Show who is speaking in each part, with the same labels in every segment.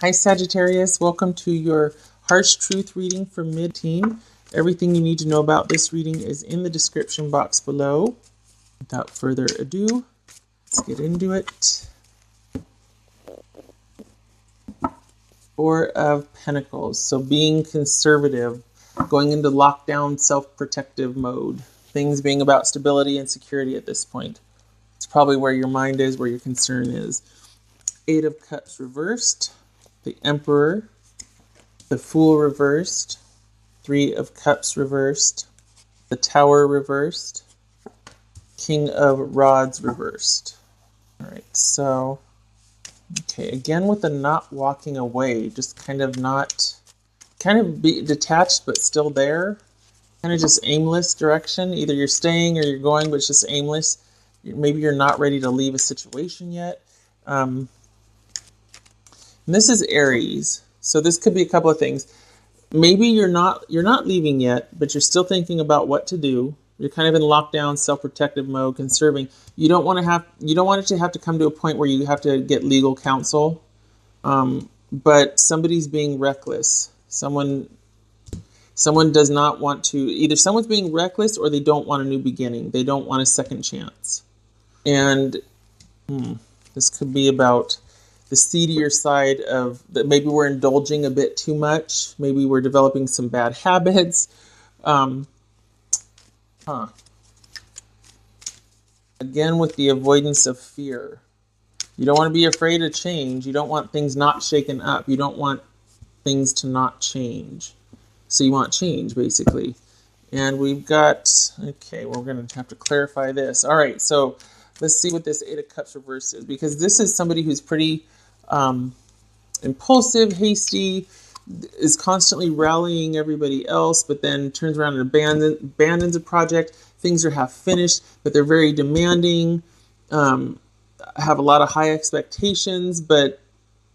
Speaker 1: Hi Sagittarius, welcome to your Harsh Truth reading for mid-team. Everything you need to know about this reading is in the description box below. Without further ado, let's get into it. Four of Pentacles, so being conservative, going into lockdown, self-protective mode. Things being about stability and security at this point. It's probably where your mind is, where your concern is. Eight of Cups reversed. The Emperor, the Fool reversed, Three of Cups reversed, the Tower reversed, King of Rods reversed. All right, so, okay, again with the not walking away, just kind of be detached but still there, kind of just aimless direction. Either you're staying or you're going, but it's just aimless. Maybe you're not ready to leave a situation yet. And this is Aries, so this could be a couple of things. Maybe you're not leaving yet, but you're still thinking about what to do. You're kind of in lockdown, self-protective mode, conserving. You don't want it to have to come to a point where you have to get legal counsel. But somebody's being reckless. Someone does not want to. Either someone's being reckless or they don't want a new beginning. They don't want a second chance. And this could be about the seedier side of that. Maybe we're indulging a bit too much. Maybe we're developing some bad habits. Again, with the avoidance of fear. You don't want to be afraid of change. You don't want things not shaken up. You don't want things to not change. So you want change, basically. And we've got, okay, we're going to have to clarify this. All right, so let's see what this Eight of Cups reversed is, because this is somebody who's pretty impulsive, hasty, is constantly rallying everybody else, but then turns around and abandons a project. Things are half finished, but they're very demanding, have a lot of high expectations, but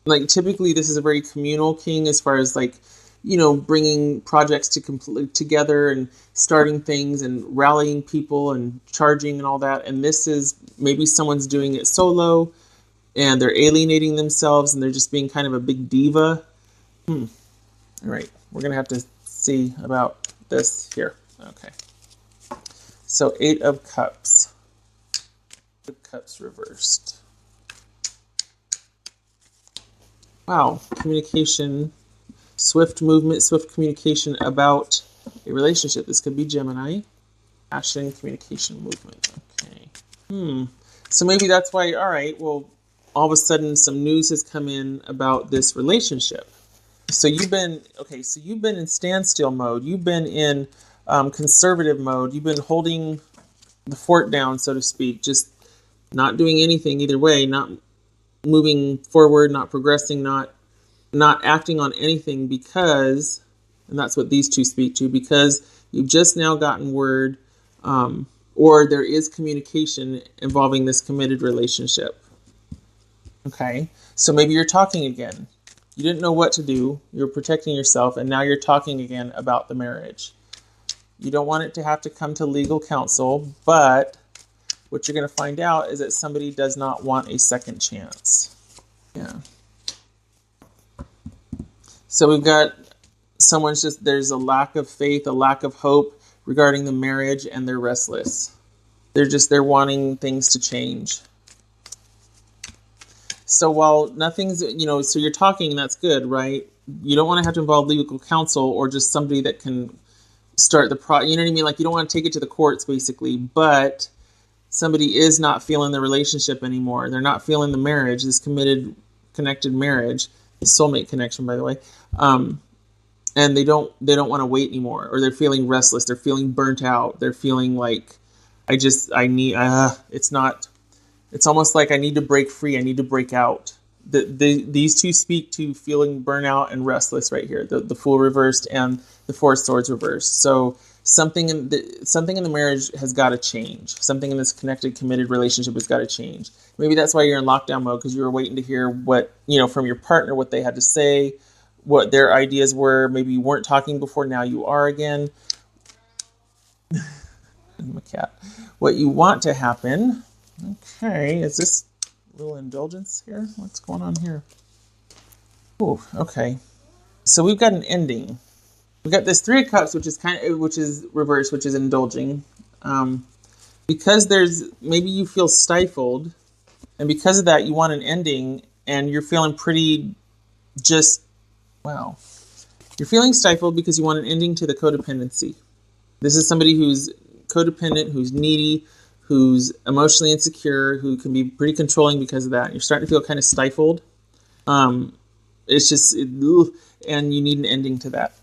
Speaker 1: like typically this is a very communal king as far as like, you know, bringing projects together and starting things and rallying people and charging and all that. And this is maybe someone's doing it solo and they're alienating themselves and they're just being kind of a big diva. All right, we're going to have to see about this here. Okay. So Eight of Cups. Eight of Cups reversed. Wow, communication. Swift movement, swift communication about a relationship. This could be Gemini. Passion, communication, movement. Okay. So maybe that's why, all right, well, all of a sudden some news has come in about this relationship. So you've been in standstill mode. You've been in conservative mode. You've been holding the fort down, so to speak, just not doing anything either way, not moving forward, not progressing, not acting on anything because, and that's what these two speak to, because you've just now gotten word or there is communication involving this committed relationship. Okay, so maybe you're talking again. You didn't know what to do. You're protecting yourself, and now you're talking again about the marriage. You don't want it to have to come to legal counsel, but what you're going to find out is that somebody does not want a second chance. Yeah. So we've got there's a lack of faith, a lack of hope regarding the marriage, and they're restless. They're wanting things to change. So while nothing's, so you're talking, and that's good, right? You don't want to have to involve legal counsel or just somebody that can start the you know what I mean? Like you don't want to take it to the courts, basically, but somebody is not feeling the relationship anymore. They're not feeling the marriage, this committed, connected marriage, the soulmate connection, by the way. And they don't want to wait anymore, or they're feeling restless. They're feeling burnt out. They're feeling like it's almost like I need to break free. I need to break out. These two speak to feeling burnout and restless right here. The Fool reversed and the Four of Swords reversed. So something in the marriage has got to change. Something in this connected, committed relationship has got to change. Maybe that's why you're in lockdown mode, because you were waiting to hear what, from your partner, what they had to say, what their ideas were. Maybe you weren't talking before, now you are again. I'm a cat. What you want to happen. Okay, is this a little indulgence here? What's going on here? Ooh, okay. So we've got an ending. We've got this Three of Cups, which is reversed, which is indulging. Because there's maybe you feel stifled, and because of that, you want an ending, and you're feeling pretty just wow. You're feeling stifled because you want an ending to the codependency. This is somebody who's codependent, who's needy, who's emotionally insecure, who can be pretty controlling because of that. You're starting to feel kind of stifled. It's just, and you need an ending to that.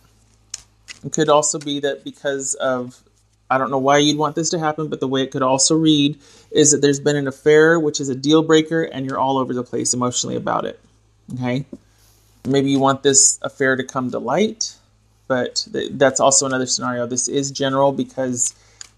Speaker 1: It could also be that because of, I don't know why you'd want this to happen, but the way it could also read is that there's been an affair, which is a deal breaker, and you're all over the place emotionally about it. Okay? Maybe you want this affair to come to light, but that's also another scenario. This is general because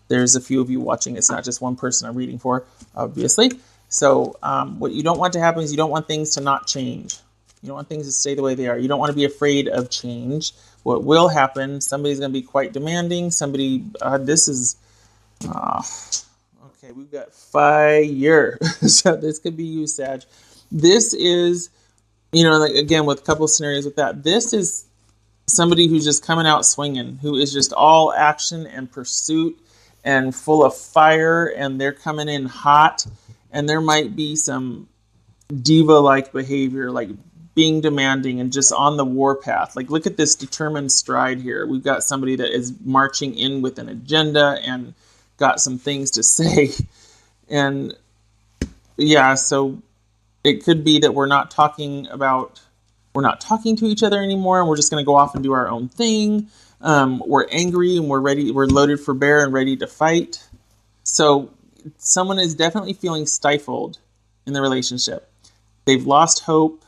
Speaker 1: there's a few of you watching. It's not just one person I'm reading for, obviously. So what you don't want to happen is you don't want things to not change. You don't want things to stay the way they are. You don't want to be afraid of change. What will happen, somebody's going to be quite demanding. Somebody, this is, okay, we've got fire. So this could be you, Sag. This is, like again, with a couple of scenarios with that, this is somebody who's just coming out swinging, who is just all action and pursuit and full of fire, and they're coming in hot, and there might be some diva-like behavior, like being demanding and just on the warpath. Like, look at this determined stride here. We've got somebody that is marching in with an agenda and got some things to say. And yeah, so it could be that we're not talking to each other anymore, and we're just going to go off and do our own thing. We're angry and we're ready. We're loaded for bear and ready to fight. So someone is definitely feeling stifled in the relationship. They've lost hope.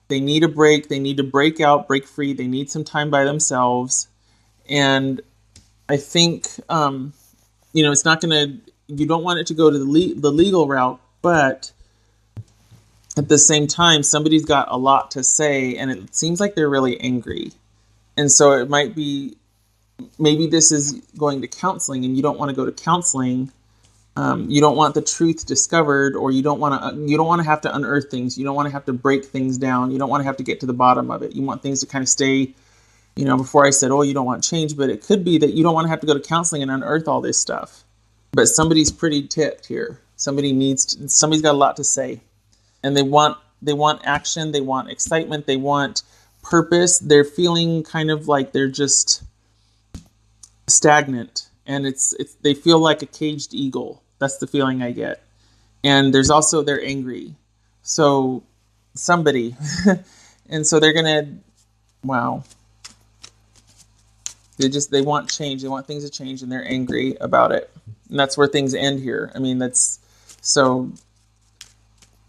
Speaker 1: They need a break. They need to break out, break free. They need some time by themselves. And I think, it's not going to, you don't want it to go to the legal route, but at the same time, somebody's got a lot to say, and it seems like they're really angry. And so it might be, maybe this is going to counseling, and you don't want to go to counseling. You don't want the truth discovered, or you don't want to have to unearth things. You don't want to have to break things down. You don't want to have to get to the bottom of it. You want things to kind of stay, before I said, oh, you don't want change, but it could be that you don't want to have to go to counseling and unearth all this stuff. But somebody's pretty ticked here. Somebody's got a lot to say. And they want action, they want excitement, they want purpose. They're feeling kind of like they're just stagnant, and they feel like a caged eagle. That's the feeling I get. And there's also, they're angry. So somebody, and so they're gonna, wow. They want change. They want things to change, and they're angry about it. And that's where things end here. I mean, that's so,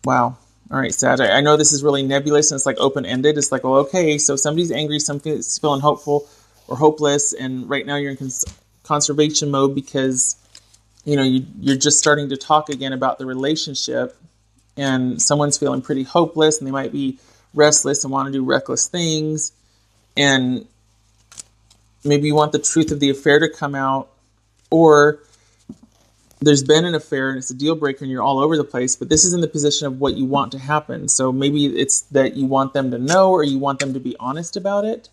Speaker 1: wow. All right, Sag, I know this is really nebulous and it's like open-ended. It's like, well, okay, so somebody's angry, somebody's feeling hopeful or hopeless, and right now you're in conservation mode because, you're just starting to talk again about the relationship, and someone's feeling pretty hopeless, and they might be restless and want to do reckless things, and maybe you want the truth of the affair to come out, or there's been an affair and it's a deal breaker and you're all over the place, but this is in the position of what you want to happen. So maybe it's that you want them to know, or you want them to be honest about it.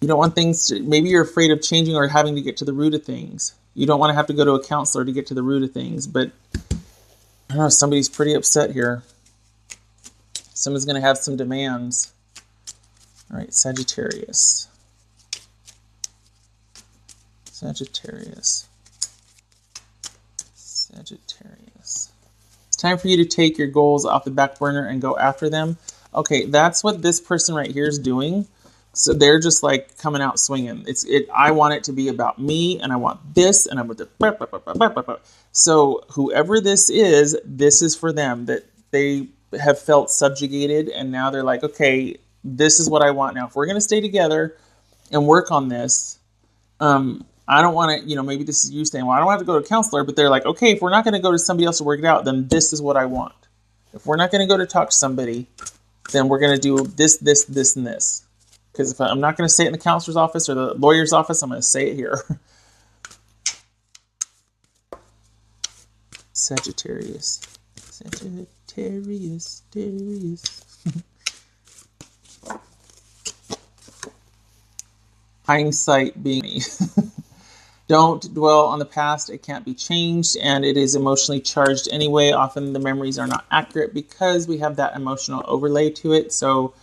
Speaker 1: You don't want things to, maybe you're afraid of changing or having to get to the root of things. You don't want to have to go to a counselor to get to the root of things, but I don't know, somebody's pretty upset here. Someone's going to have some demands. All right, Sagittarius. Sagittarius. It's time for you to take your goals off the back burner and go after them. Okay, that's what this person right here is doing. So they're just like coming out swinging. I want it to be about me, and I want this, and I want the. So whoever this is for them, that they have felt subjugated, and now they're like, okay, this is what I want now. If we're going to stay together and work on this, I don't want to, maybe this is you saying, well, I don't have to go to a counselor, but they're like, okay, if we're not going to go to somebody else to work it out, then this is what I want. If we're not going to go to talk to somebody, then we're going to do this, this, this, and this. Because if I'm not going to say it in the counselor's office or the lawyer's office, I'm going to say it here. Sagittarius. hindsight being don't dwell on the past. It can't be changed, and it is emotionally charged anyway. Often the memories are not accurate because we have that emotional overlay to it. So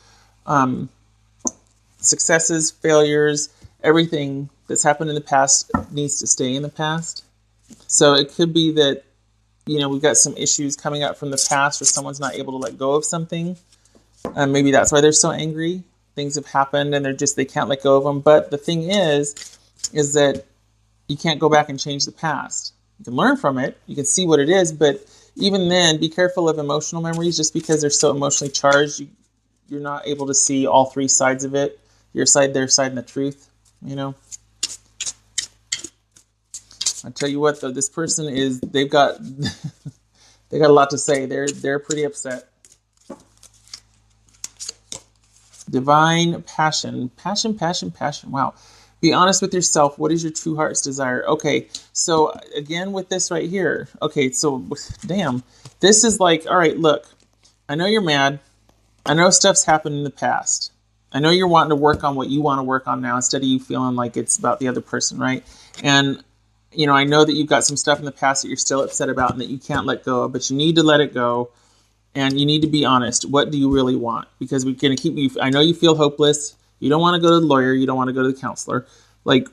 Speaker 1: successes, failures, everything that's happened in the past needs to stay in the past. So it could be that, we've got some issues coming up from the past, or someone's not able to let go of something. Maybe that's why they're so angry. Things have happened and they can't let go of them. But the thing is that you can't go back and change the past. You can learn from it. You can see what it is. But even then, be careful of emotional memories. Just because they're so emotionally charged, you're not able to see all three sides of it. Your side, their side, and the truth. I tell you what, though, this person they've got they got a lot to say. They're pretty upset. Divine passion. Passion. Wow. Be honest with yourself. What is your true heart's desire? Okay, so again with this right here. Okay, so damn. This is like, all right, look. I know you're mad. I know stuff's happened in the past. I know you're wanting to work on what you want to work on now instead of you feeling like it's about the other person, right? And, I know that you've got some stuff in the past that you're still upset about and that you can't let go of, but you need to let it go. And you need to be honest. What do you really want? Because we're going to keep you. I know you feel hopeless. You don't want to go to the lawyer. You don't want to go to the counselor. Like,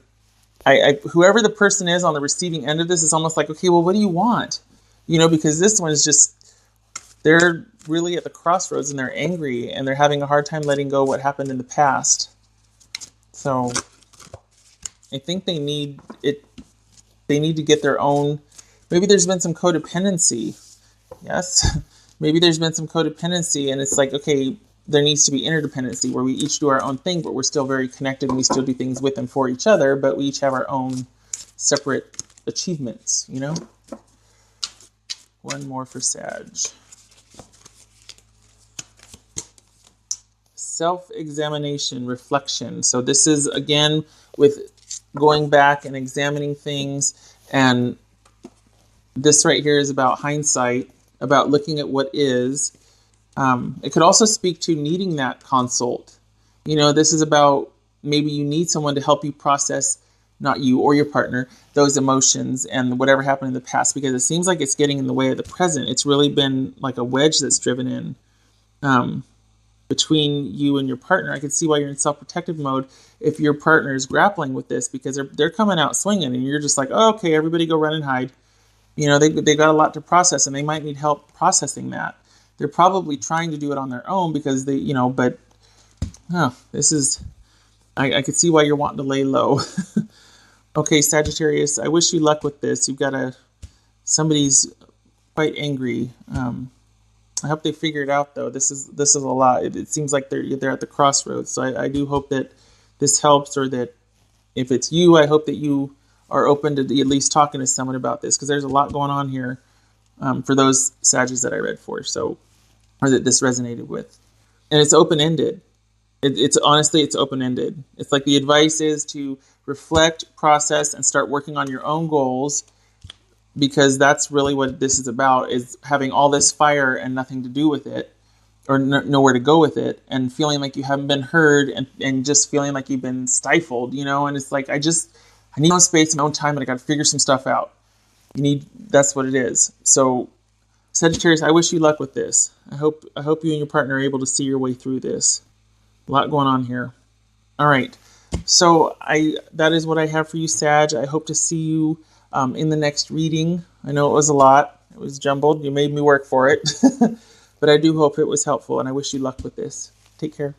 Speaker 1: whoever the person is on the receiving end of this is almost like, okay, well, what do you want? Because this one is just, they're really at the crossroads and they're angry and they're having a hard time letting go of what happened in the past. So I think they need it. They need to get their own. Maybe there's been some codependency. Yes. Maybe there's been some codependency and it's like, okay, there needs to be interdependency where we each do our own thing, but we're still very connected and we still do things with and for each other, but we each have our own separate achievements, One more for Sag. Self-examination, reflection. So this is, again, with going back and examining things, and this right here is about hindsight, about looking at what is. It could also speak to needing that consult. This is about maybe you need someone to help you process, not you or your partner, those emotions and whatever happened in the past, because it seems like it's getting in the way of the present. It's really been like a wedge that's driven in between you and your partner. I can see why you're in self-protective mode if your partner is grappling with this, because they're coming out swinging and you're just like, oh, okay, everybody go run and hide. They got a lot to process and they might need help processing that. They're probably trying to do it on their own because they, but this is, I could see why you're wanting to lay low. Okay, Sagittarius, I wish you luck with this. You've got somebody's quite angry. I hope they figure it out, though. This is a lot. It seems like they're at the crossroads. So I do hope that this helps, or that if it's you, I hope that you are open to at least talking to someone about this, because there's a lot going on here for those Sagittarius that I read for, or that this resonated with. And it's open-ended. It's honestly, it's open-ended. It's like the advice is to reflect, process, and start working on your own goals, because that's really what this is about, is having all this fire and nothing to do with it, or nowhere to go with it, and feeling like you haven't been heard, and just feeling like you've been stifled, and it's like, I need my own space, my own time, and I got to figure some stuff out. That's what it is. So Sagittarius, I wish you luck with this. I hope you and your partner are able to see your way through this. A lot going on here. All right. So that is what I have for you, Sag. I hope to see you in the next reading. I know it was a lot. It was jumbled. You made me work for it. But I do hope it was helpful, and I wish you luck with this. Take care.